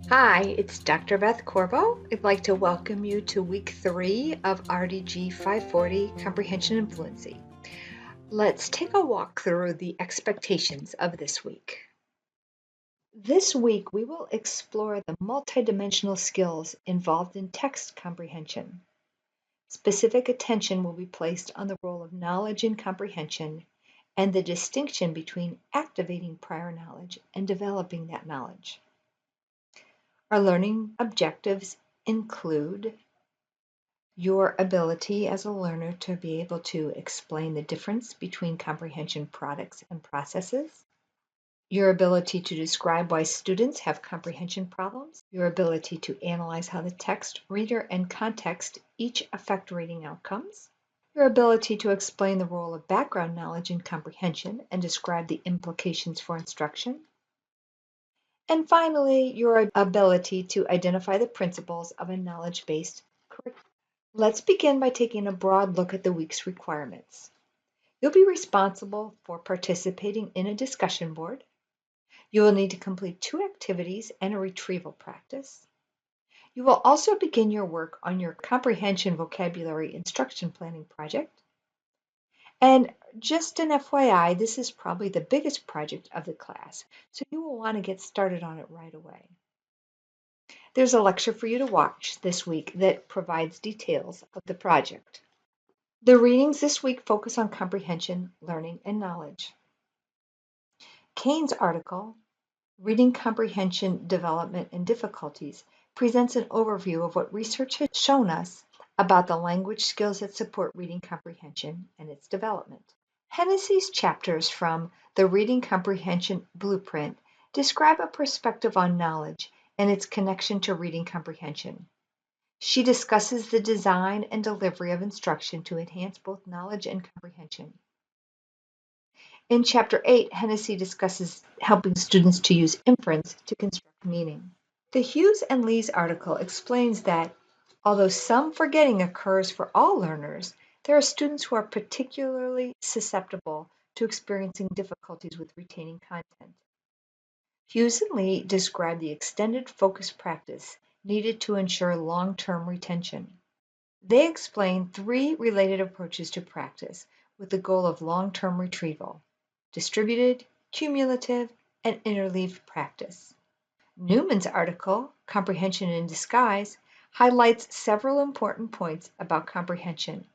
Hi, it's Dr. Beth Corbo. I'd like to welcome you to week 3 of RDG 540 Comprehension and Fluency. Let's take a walk through the expectations of this week. This week, we will explore the multidimensional skills involved in text comprehension. Specific attention will be placed on the role of knowledge in comprehension and the distinction between activating prior knowledge and developing that knowledge. Our learning objectives include your ability as a learner to be able to explain the difference between comprehension products and processes, your ability to describe why students have comprehension problems, your ability to analyze how the text, reader, and context each affect reading outcomes, your ability to explain the role of background knowledge in comprehension and describe the implications for instruction, and finally, your ability to identify the principles of a knowledge-based curriculum. Let's begin by taking a broad look at the week's requirements. You'll be responsible for participating in a discussion board. You will need to complete 2 activities and a retrieval practice. You will also begin your work on your comprehension vocabulary instruction planning project. And just an FYI, this is probably the biggest project of the class, so you will want to get started on it right away. There's a lecture for you to watch this week that provides details of the project. The readings this week focus on comprehension, learning, and knowledge. Kane's article, Reading Comprehension, Development, and Difficulties, presents an overview of what research has shown us about the language skills that support reading comprehension and its development. Hennessy's chapters from the Reading Comprehension Blueprint describe a perspective on knowledge and its connection to reading comprehension. She discusses the design and delivery of instruction to enhance both knowledge and comprehension. In Chapter 8, Hennessy discusses helping students to use inference to construct meaning. The Hughes and Lees article explains that although some forgetting occurs for all learners, there are students who are particularly susceptible to experiencing difficulties with retaining content. Hughes and Lee describe the extended focus practice needed to ensure long-term retention. They explain 3 related approaches to practice with the goal of long-term retrieval: distributed, cumulative, and interleaved practice. Newman's article, Comprehension in Disguise, highlights several important points about comprehension.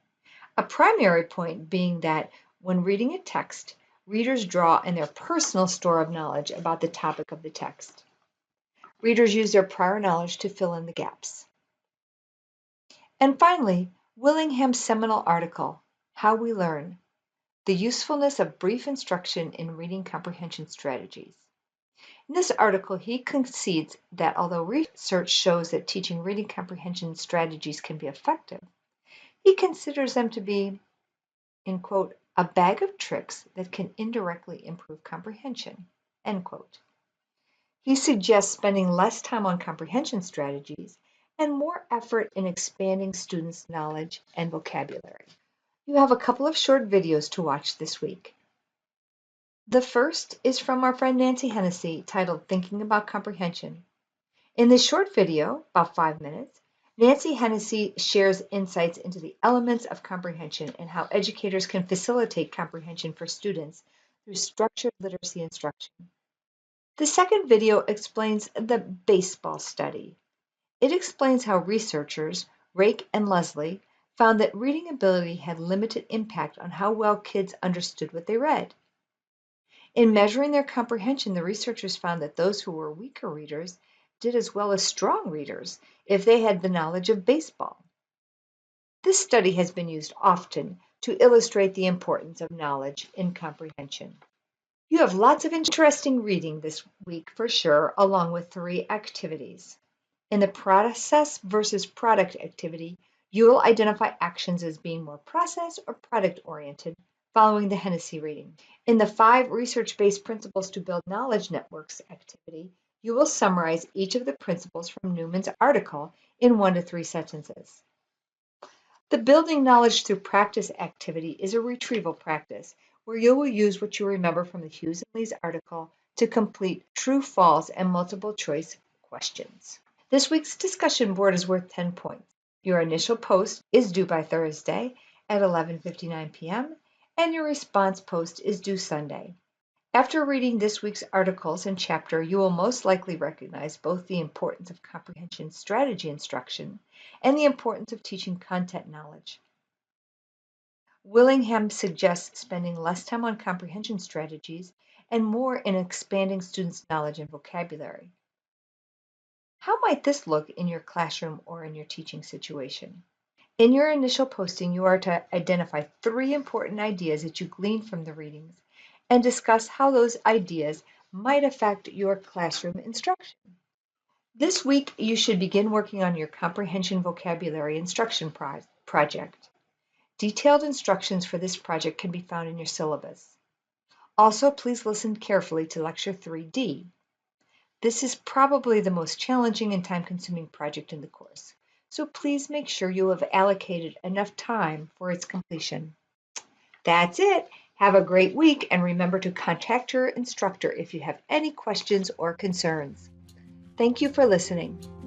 A primary point being that when reading a text, readers draw in their personal store of knowledge about the topic of the text. Readers use their prior knowledge to fill in the gaps. And finally, Willingham's seminal article, How We Learn, The Usefulness of Brief Instruction in Reading Comprehension Strategies. In this article, he concedes that although research shows that teaching reading comprehension strategies can be effective, he considers them to be, in quote, a bag of tricks that can indirectly improve comprehension, end quote. He suggests spending less time on comprehension strategies and more effort in expanding students' knowledge and vocabulary. You have a couple of short videos to watch this week. The first is from our friend Nancy Hennessy, titled Thinking About Comprehension. In this short video, about 5 minutes, Nancy Hennessy shares insights into the elements of comprehension and how educators can facilitate comprehension for students through structured literacy instruction. The second video explains the baseball study. It explains how researchers, Rake and Leslie, found that reading ability had limited impact on how well kids understood what they read. In measuring their comprehension, the researchers found that those who were weaker readers did as well as strong readers if they had the knowledge of baseball. This study has been used often to illustrate the importance of knowledge in comprehension. You have lots of interesting reading this week for sure, along with 3 activities. In the process versus product activity, you will identify actions as being more process or product oriented, following the Hennessy reading. In the 5 research-based principles to build knowledge networks activity, you will summarize each of the principles from Newman's article in 1 to 3 sentences. The building knowledge through practice activity is a retrieval practice where you will use what you remember from the Hughes and Lees article to complete true, false, and multiple choice questions. This week's discussion board is worth 10 points. Your initial post is due by Thursday at 11:59 p.m. and your response post is due Sunday. After reading this week's articles and chapter, you will most likely recognize both the importance of comprehension strategy instruction and the importance of teaching content knowledge. Willingham suggests spending less time on comprehension strategies and more in expanding students' knowledge and vocabulary. How might this look in your classroom or in your teaching situation? In your initial posting, you are to identify 3 important ideas that you gleaned from the readings and discuss how those ideas might affect your classroom instruction. This week, you should begin working on your comprehension vocabulary instruction project. Detailed instructions for this project can be found in your syllabus. Also, please listen carefully to Lecture 3D. This is probably the most challenging and time-consuming project in the course, so please make sure you have allocated enough time for its completion. That's it. Have a great week and remember to contact your instructor if you have any questions or concerns. Thank you for listening.